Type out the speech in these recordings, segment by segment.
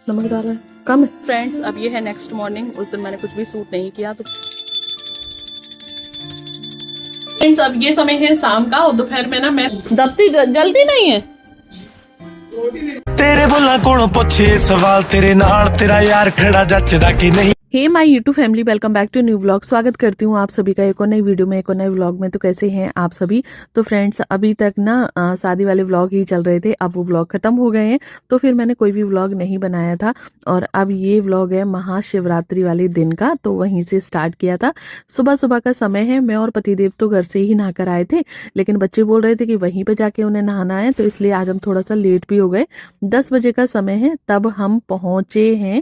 नमक डाला है कम है। फ्रेंड्स अब ये है नेक्स्ट मॉर्निंग। उस दिन मैंने कुछ भी सूट नहीं किया तो फ्रेंड्स अब ये समय है शाम का और दोपहर में ना मैं दबती जल्दी नहीं है। तेरे बोला कोलों पुछे सवाल तेरे नाल तेरा यार खड़ा जचदा कि नहीं। Hey my YouTube family, welcome back to new vlog. स्वागत करती हूँ आप सभी का एक और नई वीडियो में, एक और नए व्लॉग में। तो कैसे हैं आप सभी? तो फ्रेंड्स अभी तक ना शादी वाले व्लॉग ही चल रहे थे, अब वो व्लॉग खत्म हो गए हैं तो फिर मैंने कोई भी व्लॉग नहीं बनाया था। और अब ये व्लॉग है महाशिवरात्रि वाले दिन का, तो वहीं से स्टार्ट किया था। सुबह सुबह का समय है, मैं और पतिदेव तो घर से ही नहा कर आए थे, लेकिन बच्चे बोल रहे थे कि वहीं पर जाके उन्हें नहाना है, तो इसलिए आज हम थोड़ा सा लेट भी हो गए। 10 बजे का समय है तब हम पहुँचे हैं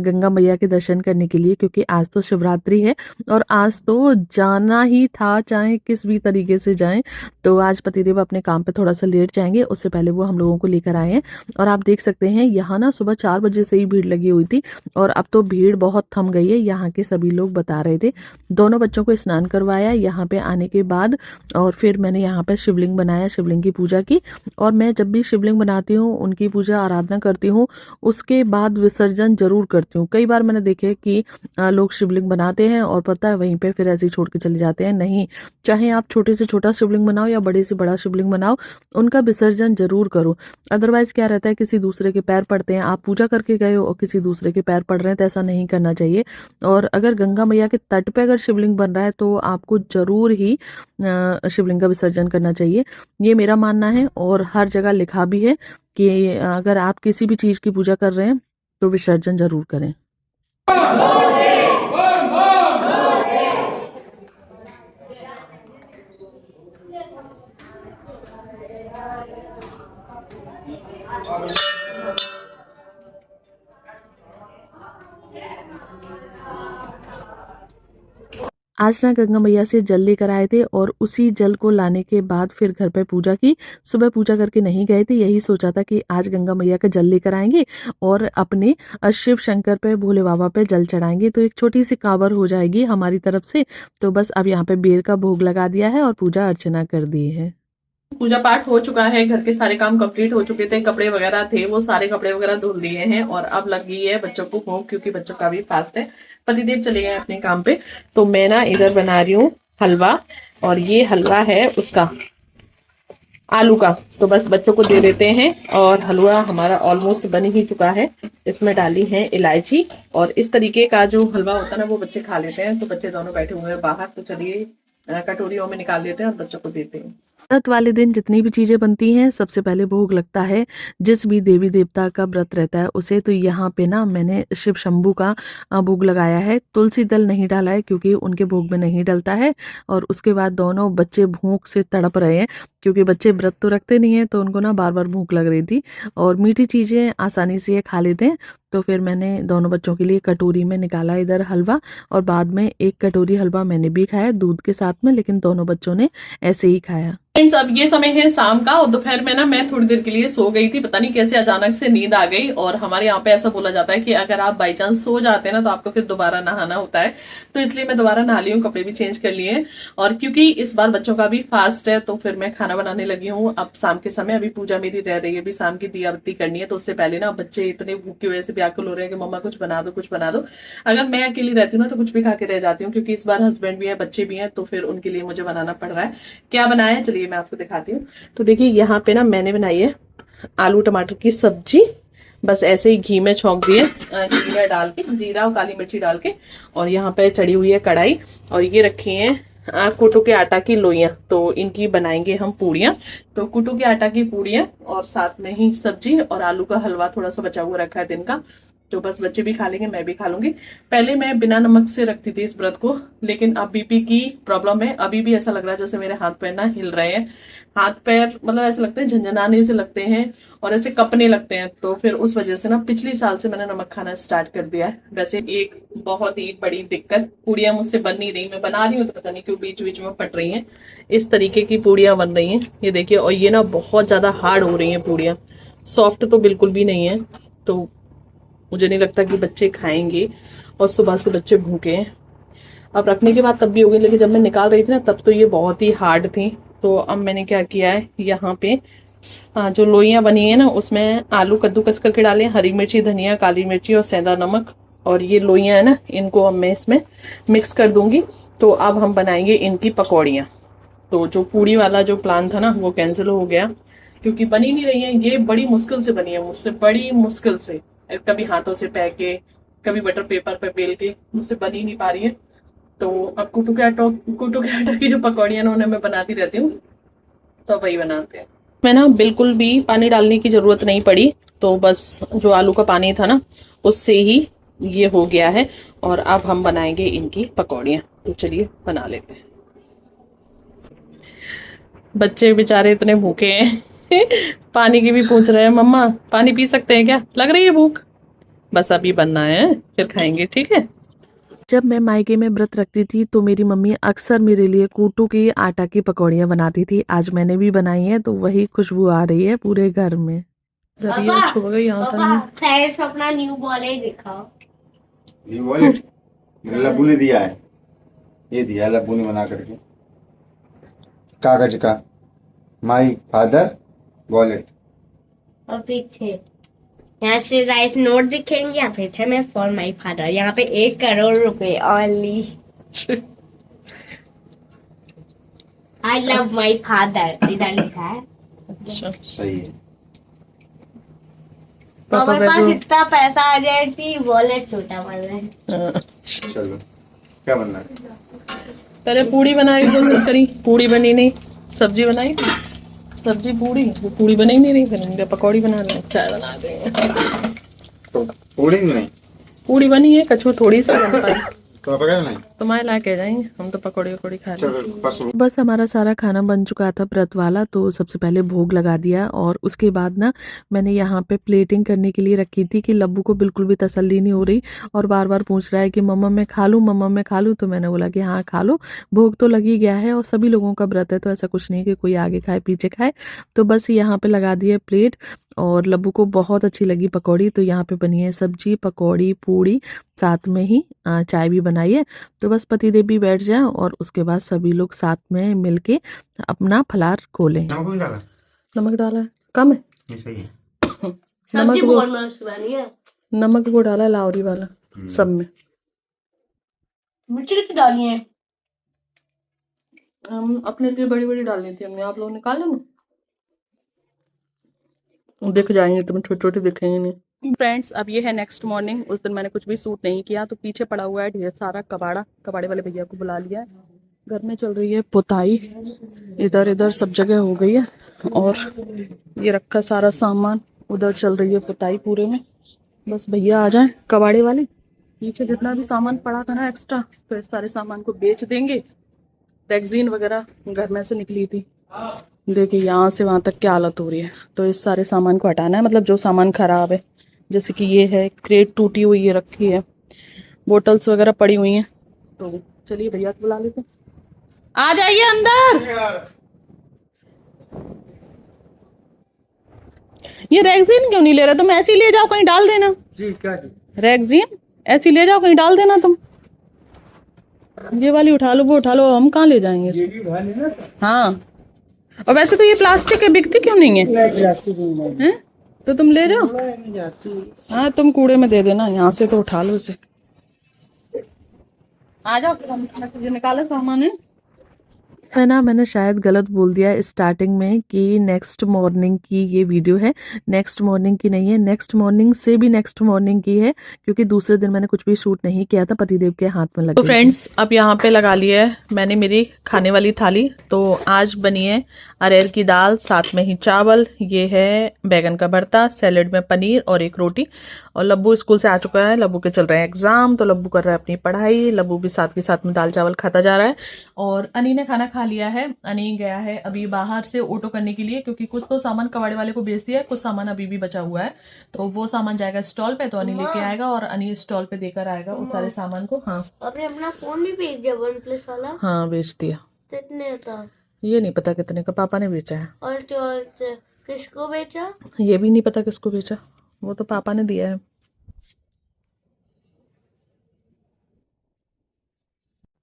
गंगा मैया के दर्शन करने के लिए, क्योंकि आज तो शिवरात्रि है और आज तो जाना ही था, चाहे किस भी तरीके से जाएं। तो आज पतिदेव अपने काम पे थोड़ा सा लेट जाएंगे, उससे पहले वो हम लोगों को लेकर आए हैं। और आप देख सकते हैं यहाँ ना सुबह 4 बजे से ही भीड़ लगी हुई थी और अब तो भीड़ बहुत थम गई है, यहाँ के सभी लोग बता रहे थे। दोनों बच्चों को स्नान करवाया यहाँ पे आने के बाद, और फिर मैंने यहाँ पे शिवलिंग बनाया, शिवलिंग की पूजा की। और मैं जब भी शिवलिंग बनाती हूँ, उनकी पूजा आराधना करती हूँ, उसके बाद विसर्जन जरूर करती हूँ। कई बार मैंने देखे कि लोग शिवलिंग बनाते हैं और पता है वहीं पे फिर ऐसे ही छोड़ के चले जाते हैं। नहीं, चाहे आप छोटे से छोटा शिवलिंग बनाओ या बड़े से बड़ा शिवलिंग बनाओ, उनका विसर्जन जरूर करो। अदरवाइज क्या रहता है, किसी दूसरे के पैर पड़ते हैं, आप पूजा करके गए हो और किसी दूसरे के पैर पड़ रहे हैं, तो ऐसा नहीं करना चाहिए। और अगर गंगा मैया के तट पे अगर शिवलिंग बन रहा है तो आपको जरूर ही शिवलिंग का विसर्जन करना चाहिए, ये मेरा मानना है। और हर जगह लिखा भी है कि अगर आप किसी भी चीज की पूजा कर रहे हैं तो विसर्जन जरूर करें। आज ना गंगा मैया से जल लेकर आए थे और उसी जल को लाने के बाद फिर घर पे पूजा की। सुबह पूजा करके नहीं गए थे, यही सोचा था कि आज गंगा मैया का जल लेकर आएंगे और अपने शिव शंकर पे, भोले बाबा पे जल चढ़ाएंगे, तो एक छोटी सी कांवर हो जाएगी हमारी तरफ से। तो बस अब यहाँ पे बेर का भोग लगा दिया है और पूजा अर्चना कर दी है। पूजा पाठ हो चुका है, घर के सारे काम कंप्लीट हो चुके थे, कपड़े वगैरह थे वो सारे कपड़े वगैरह धुल दिए हैं और अब लगी है बच्चों को भूख, क्योंकि बच्चों का भी फास्ट है। पतिदेव चले गए अपने काम पे, तो मैं ना इधर बना रही हूँ हलवा, और ये हलवा है उसका आलू का, तो बस बच्चों को दे देते हैं। और हलवा हमारा ऑलमोस्ट बन ही चुका है। इसमें डाली है इलायची, और इस तरीके का जो हलवा होता है ना वो बच्चे खा लेते हैं। तो बच्चे दोनों बैठे हुए हैं बाहर, तो चलिए कटोरियों में निकाल देते हैं और बच्चों को देते हैं। व्रत वाले दिन जितनी भी चीजें बनती हैं सबसे पहले भोग लगता है जिस भी देवी देवता का व्रत रहता है उसे। तो यहाँ पे ना मैंने शिव शंभू का भोग लगाया है, तुलसी दल नहीं डाला है क्योंकि उनके भोग में नहीं डलता है। और उसके बाद दोनों बच्चे भूख से तड़प रहे हैं, क्योंकि बच्चे व्रत तो रखते नहीं है, तो उनको ना बार बार भूख लग रही थी और मीठी चीजें आसानी से ये खा लेते हैं। तो फिर मैंने दोनों बच्चों के लिए कटोरी में निकाला इधर हलवा, और बाद में एक कटोरी हलवा मैंने भी खाया दूध के साथ में, लेकिन दोनों बच्चों ने ऐसे ही खाया। फ्रेंड्स अब ये समय है शाम का और दोपहर में ना मैं थोड़ी देर के लिए सो गई थी, पता नहीं कैसे अचानक से नींद आ गई। और हमारे यहाँ पे ऐसा बोला जाता है कि अगर आप बाई चांस सो जाते हैं ना तो आपको फिर दोबारा नहाना होता है, तो इसलिए मैं दोबारा नहा ली हूँ, कपड़े भी चेंज कर लिए। और क्योंकि इस बार बच्चों का भी फास्ट है तो फिर मैं खाना बनाने लगी हूँ अब शाम के समय। अभी पूजा मेरी रह रही है, अभी शाम की दिया बत्ती करनी है, तो उससे पहले ना बच्चे इतने भूख की वजह से व्याकुल हो रहे हैं कि मम्मा कुछ बना दो, कुछ बना दो। अगर मैं अकेली रहती हूँ ना तो कुछ भी खा के रह जाती हूँ, क्योंकि इस बार हस्बैंड भी है, बच्चे भी हैं, तो फिर उनके लिए मुझे बनाना पड़ रहा है। क्या बनाया है चलिए मैं आपको दिखाती हूँ। तो देखिए यहाँ पे ना मैंने बनाई है आलू टमाटर की सब्जी, बस ऐसे ही घी में छौंक दिए, जीरा डाल के, जीरा और काली मिर्ची डाल के। और यहाँ पे चढ़ी हुई है कढ़ाई, और ये रखी हैं कुटू के आटा की लोइयां, तो इनकी बनाएंगे हम पूड़ियां। तो कुटू के आटा की पूड़ियां और साथ में ही सब्जी और आलू का हलवा थोड़ा सा बचा हुआ रखा है दिन का, तो बस बच्चे भी खा लेंगे, मैं भी खा लूंगी। पहले मैं बिना नमक से रखती थी इस व्रत को, लेकिन अब बीपी की प्रॉब्लम है, अभी भी ऐसा लग रहा है जैसे मेरे हाथ पैर ना हिल रहे हैं, हाथ पैर मतलब ऐसे लगते हैं झंझनाने से लगते हैं और ऐसे कपने लगते हैं। तो फिर उस वजह से ना पिछली साल से मैंने नमक खाना स्टार्ट कर दिया है। वैसे एक बहुत ही बड़ी दिक्कत, पूड़ियां मुझसे बन नहीं रही, मैं बना रही हूँ तो पता नहीं क्यों बीच बीच में फट रही हैं। इस तरीके की पूड़ियां बन रही हैं, ये देखिए। और ये ना बहुत ज्यादा हार्ड हो रही हैं पूड़ियां, सॉफ्ट तो बिल्कुल भी नहीं है। तो मुझे नहीं लगता कि बच्चे खाएंगे, और सुबह से बच्चे भूखे हैं। अब रखने के बाद तब भी हो गई, लेकिन जब मैं निकाल रही थी ना तब तो ये बहुत ही हार्ड थी। तो अब मैंने क्या किया है, यहाँ पे हाँ, जो लोइयां बनी है ना उसमें आलू कद्दूकस करके डाले, हरी मिर्ची, धनिया, काली मिर्ची और सेंधा नमक, और ये लोइयां है ना इनको अब मैं इसमें मिक्स कर दूंगी। तो अब हम बनाएंगे इनकी पकौड़ियाँ। तो जो पूड़ी वाला जो प्लान था ना वो कैंसिल हो गया, क्योंकि बनी नहीं रही है। ये बड़ी मुश्किल से बनी है, मुझसे बड़ी मुश्किल से, कभी हाथों से फेंक के, कभी बटर पेपर पे बेल के, मुझसे बन ही नहीं पा रही है। तो अब कुटू के आटा की जो पकौड़ियाँ उन्हें मैं बनाती रहती हूँ, तो वही बनाते हैं। मैं ना बिल्कुल भी पानी डालने की जरूरत नहीं पड़ी, तो बस जो आलू का पानी था ना उससे ही ये हो गया है। और अब हम बनाएंगे इनकी पकौड़ियाँ, तो चलिए बना लेते हैं। बच्चे बेचारे इतने भूखे हैं पानी की भी पूछ रहे हैं, मम्मा पानी पी सकते हैं क्या, लग रही है भूख। बस अभी बनना है फिर खाएंगे, ठीक है। जब मैं मायके में व्रत रखती थी तो मेरी मम्मी अक्सर मेरे लिए कूटू की आटा की पकौड़ियाँ बनाती थी। आज मैंने भी बनाई है, तो वही खुशबू आ रही है पूरे घर में। पापा छुप गई यहाँ पापा तक। फ्रेंड्स अपना न्यू वॉलेट दिखाओ। ये वॉलेट मेरे लब्बू ने दिया है, ये दिया लब्बू ने बना करके, कागज का माई फादर वॉलेट। और पीछे यहाँ से राइस नोट दिखेंगे, यहाँ पे थे मैं फॉर माई फादर, यहाँ पे 1 करोड़ रुपए only. I love my father इधर लिखा है। अच्छा, सही है। पापा के का पास जो इतना पैसा आ जाए कि वॉलेट छोटा पड़ रहा है। चलो क्या बनना है? पहले पूड़ी बनाने की कोशिश करी, पूड़ी बनी नहीं। सब्जी बनाई थी, सब्जी पूड़ी, वो पूड़ी बनी नहीं रही, फिर इनके पकौड़ी बना लें, चाय बना देंगे। तो पूरी नहीं पूड़ी बनी है, कछू थोड़ी सी बन पाई। तो पकड़ नहीं। तुम्हारे ला के जाएंगे, हम तो पकौड़ी वकौड़ी खा लेंगे। चलो बस बस हमारा सारा खाना बन चुका था व्रत वाला, तो सबसे पहले भोग लगा दिया। और उसके बाद ना मैंने यहाँ पे प्लेटिंग करने के लिए रखी थी कि लब्बू को बिल्कुल भी तसल्ली नहीं हो रही और बार बार पूछ रहा है कि मम्मा मैं खा लूँ, मम्मा मैं खा लूँ। तो मैंने बोला कि हाँ खा लो, भोग तो लग ही गया है और सभी लोगों का व्रत है, तो ऐसा कुछ नहीं कि कोई आगे खाए पीछे खाए। तो बस यहाँ पे लगा दिए प्लेट, और लब्बू को बहुत अच्छी लगी पकौड़ी। तो यहाँ पे बनी है सब्जी, पकौड़ी, पूड़ी, साथ में ही चाय भी बनाई है। तो बस पतिदेव भी बैठ जाए और उसके बाद सभी लोग साथ में मिलके अपना फलार खोलें। नमक नहीं डाला? नमक डाला है, कम है। ये सही है। सब्जी बहुत मस्त बनी है। नमक वो डाला है लाहौरी वाला सब में। मिर्ची कितनी डाली है? हम अपने लिए बड़ी बड़ी डालनी थी हमने, आप लोग निकाल लो ना, दिख जाएंगे तुम्हें, छोटे छोटे दिखेंगे नहीं। फ्रेंड्स अब ये है नेक्स्ट मॉर्निंग। उस दिन मैंने कुछ भी सूट नहीं किया, तो पीछे पड़ा हुआ है ढेर सारा कबाड़ा। कबाड़े वाले भैया को बुला लिया है, घर में चल रही है पुताई, इधर इधर सब जगह हो गई है। और ये रखा सारा सामान, उधर चल रही है पुताई पूरे में। बस भैया आ जाए कबाड़े वाले, पीछे जितना भी सामान पड़ा था ना एक्स्ट्रा, तो इस सारे सामान को बेच देंगे। टैक्सीन वगैरह घर में से निकली थी, देखिए यहाँ से वहाँ तक क्या हालत हो रही है। तो इस सारे सामान को हटाना है, मतलब जो सामान खराब है, जैसे कि ये है क्रेट टूटी हुई है रखी है, बोटल्स वगैरह पड़ी हुई हैं। तो चलिए भैया को बुला लेते हैं, आ जाइए अंदर। ये रैगजीन क्यों नहीं ले रहे तुम? ऐसे ही ले जाओ, कहीं डाल देना। जी क्या जी? रैगजीन ऐसे ही ले जाओ, कहीं डाल देना तुम। ये वाली उठा लो, वो उठा लो, हम कहाँ ले जाएंगे इसको? ये भी उठा लेना। हाँ, और वैसे तो ये प्लास्टिक है, बिकती क्यों नहीं है? हैं? तो तुम ले जाओ। हाँ तुम कूड़े में दे देना, यहाँ से तो उठा लो इसे। आ जाओ, निकालो सामान है। है ना, मैंने शायद गलत बोल दिया स्टार्टिंग में कि नेक्स्ट मॉर्निंग की ये वीडियो है। नेक्स्ट मॉर्निंग की नहीं है, नेक्स्ट मॉर्निंग से भी नेक्स्ट मॉर्निंग की है, क्योंकि दूसरे दिन मैंने कुछ भी शूट नहीं किया था, पतिदेव के हाथ में लग गई। तो फ्रेंड्स अब यहाँ पे लगा लिया है मैंने मेरी खाने वाली थाली। तो आज बनी है अरहर की दाल, साथ में ही चावल, ये है बैगन का भरता, सैलेड में पनीर और एक रोटी। और लब्बू स्कूल से आ चुका है, लब्बू के चल रहे हैं एग्जाम, तो लब्बू कर रहा है अपनी पढ़ाई। लब्बू भी साथ के साथ में दाल चावल खाता जा रहा है। और अनी ने खाना खा लिया है। अनी गया है अभी बाहर से ऑटो करने के लिए, क्योंकि कुछ तो सामान कबाड़े वाले को बेच दिया है, कुछ सामान अभी भी बचा हुआ है। तो वो सामान जाएगा स्टॉल पे, तो अनी लेके आएगा और अनी स्टॉल पे देकर आएगा उस सारे सामान को। हाँ आपने अपना फोन भी बेच दिया OnePlus वाला? हाँ बेच दिया। कितने था? ये नहीं पता कितने का, पापा ने बेचा है। और जो किसको बेचा? ये भी नहीं पता किसको बेचा, वो तो पापा ने दिया है।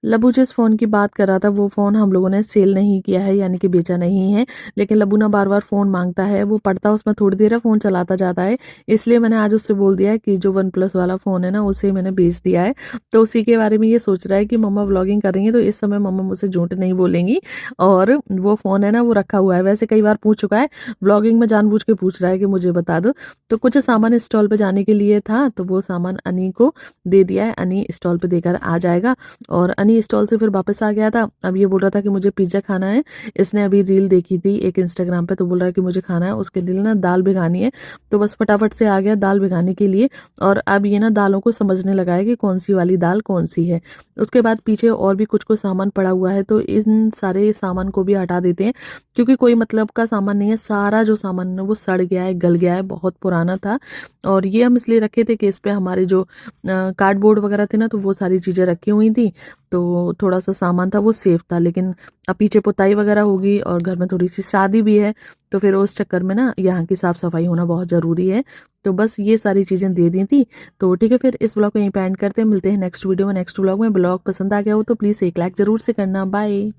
लबू जिस फ़ोन की बात कर रहा था वो फ़ोन हम लोगों ने सेल नहीं किया है, यानी कि बेचा नहीं है। लेकिन लबू ना बार-बार फ़ोन माँगता है, वो पढ़ता उसमें थोड़ी देर है, फ़ोन चलाता जाता है। इसलिए मैंने आज उससे बोल दिया है कि जो वन प्लस वाला फ़ोन है ना उसे मैंने बेच दिया है। तो उसी के बारे में ये सोच रहा है कि मम्मा व्लॉगिंग कर रही हैं तो इस समय मम्मा मुझसे झूठ नहीं बोलेंगी, और वो फ़ोन है ना वो रखा हुआ है। वैसे कई बार पूछ चुका है, व्लॉगिंग में जानबूझ के पूछ रहा है कि मुझे बता दो। तो कुछ सामान स्टॉल पे जाने के लिए था, तो वो सामान अनी को दे दिया है। अनी स्टॉल पे देकर आ जाएगा। और अनी स्टॉल से फिर वापस आ गया था। अब ये बोल रहा था कि मुझे पिज़्ज़ा खाना है। इसने अभी रील देखी थी एक इंस्टाग्राम पे, तो बोल रहा है कि मुझे खाना है, उसके लिए ना दाल भिगानी है। तो बस फटाफट से आ गया दाल भिगाने के लिए। और अब ये ना दालों को समझने लगा है कि कौन-सी वाली दाल कौन-सी है। उसके बाद पीछे और भी कुछ-कुछ सामान पड़ा हुआ है, तो इन सारे सामान को भी हटा देते हैं, क्योंकि कोई मतलब का सामान नहीं है। सारा जो सामान है वो सड़ गया है, गल गया है, बहुत पुराना था। और ये हम इसलिए रखे थे कि इस पे हमारे जो कार्डबोर्ड वगैरह थे ना, तो वो सारी चीज़ें रखी हुई थी। तो थोड़ा-सा सामान था वो सेफ था। लेकिन अब पीछे पुताई वगैरह होगी और घर में थोड़ी-सी शादी भी है, तो फिर उस चक्कर में ना यहाँ की साफ-सफाई होना बहुत ज़रूरी है। तो बस ये सारी चीज़ें दे दी थी। तो ठीक है, फिर इस ब्लॉग को यहीं पे एंड करते हैं। मिलते हैं नेक्स्ट वीडियो में, नेक्स्ट व्लॉग में। ब्लॉग पसंद आ गया हो तो प्लीज़ एक लाइक ज़रूर से करना। बाय।